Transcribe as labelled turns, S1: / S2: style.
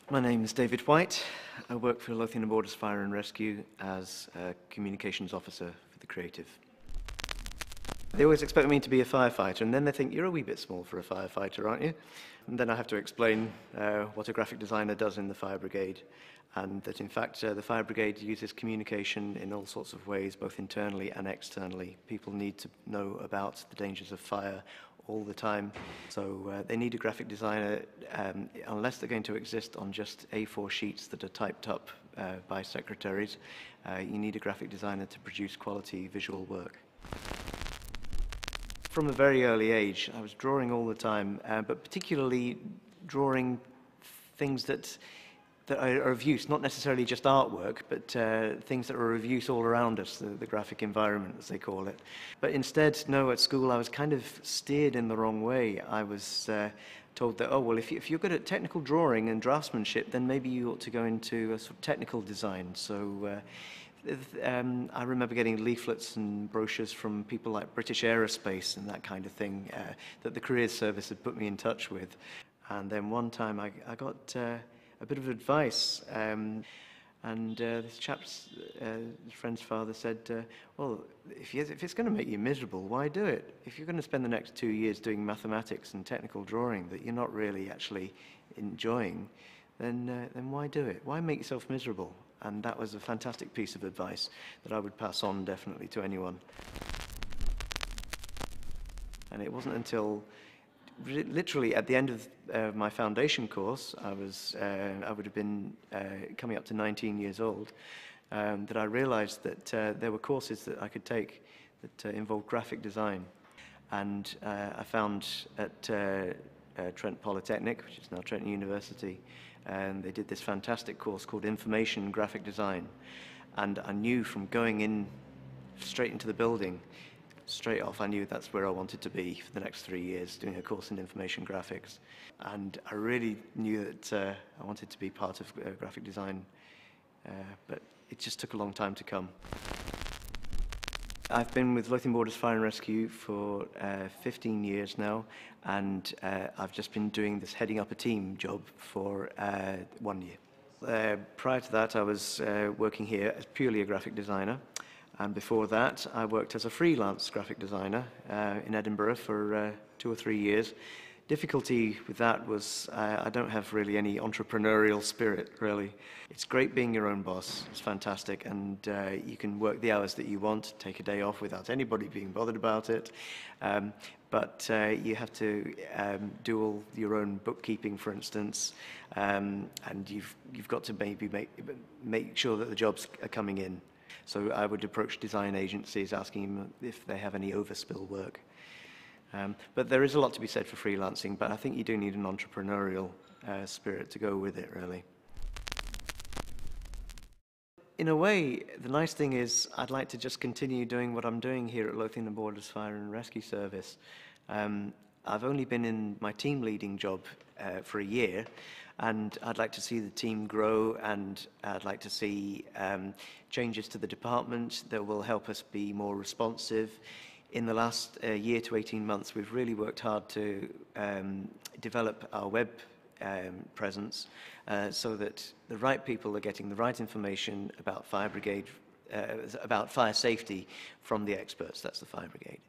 S1: My name is David White. I work for Lothian and Borders Fire and Rescue as a communications officer for the creative. They always expect me to be a firefighter, and then they think, you're a wee bit small for a firefighter, aren't you? And then I have to explain what a graphic designer does in the fire brigade, and that in fact the fire brigade uses communication in all sorts of ways, both internally and externally. People need to know about the dangers of fire all the time, so they need a graphic designer, unless they're going to exist on just A4 sheets that are typed up by secretaries. You need a graphic designer to produce quality visual work. From a very early age, I was drawing all the time, but particularly drawing things that are of use, not necessarily just artwork, but things that are of use all around us, the graphic environment, as they call it. But instead, no, at school I was kind of steered in the wrong way. I was told that, oh, well, if you're good at technical drawing and draftsmanship, then maybe you ought to go into a sort of technical design. So I remember getting leaflets and brochures from people like British Aerospace and that kind of thing that the Careers Service had put me in touch with. And then one time I got a bit of advice, and this chap's friend's father said, well, if it's going to make you miserable, why do it? If you're going to spend the next 2 years doing mathematics and technical drawing that you're not really actually enjoying, then why do it? Why make yourself miserable? And that was a fantastic piece of advice that I would pass on definitely to anyone. And it wasn't until literally at the end of my foundation course, I would have been coming up to 19 years old, that I realized that there were courses that I could take that involved graphic design. And I found at Trent Polytechnic, which is now Trent University, and they did this fantastic course called Information Graphic Design. And I knew from going in straight into the building, straight off, I knew that's where I wanted to be for the next 3 years, doing a course in information graphics. And I really knew that I wanted to be part of graphic design, but it just took a long time to come. I've been with Lothian Borders Fire and Rescue for 15 years now, and I've just been doing this heading up a team job for 1 year. Prior to that, I was working here as purely a graphic designer, and before that, I worked as a freelance graphic designer in Edinburgh for 2 or 3 years. Difficulty with that was I don't have really any entrepreneurial spirit, really. It's great being your own boss. It's fantastic, and you can work the hours that you want, take a day off without anybody being bothered about it. But you have to do all your own bookkeeping, for instance, and you've got to maybe make sure that the jobs are coming in. So I would approach design agencies asking them if they have any overspill work. But there is a lot to be said for freelancing, but I think you do need an entrepreneurial spirit to go with it, really. In a way, the nice thing is I'd like to just continue doing what I'm doing here at Lothian and Borders Fire and Rescue Service. I've only been in my team leading job for a year, and I'd like to see the team grow, and I'd like to see changes to the department that will help us be more responsive. In the last year to 18 months, we've really worked hard to develop our web presence so that the right people are getting the right information about fire brigade, about fire safety from the experts. That's the fire brigade.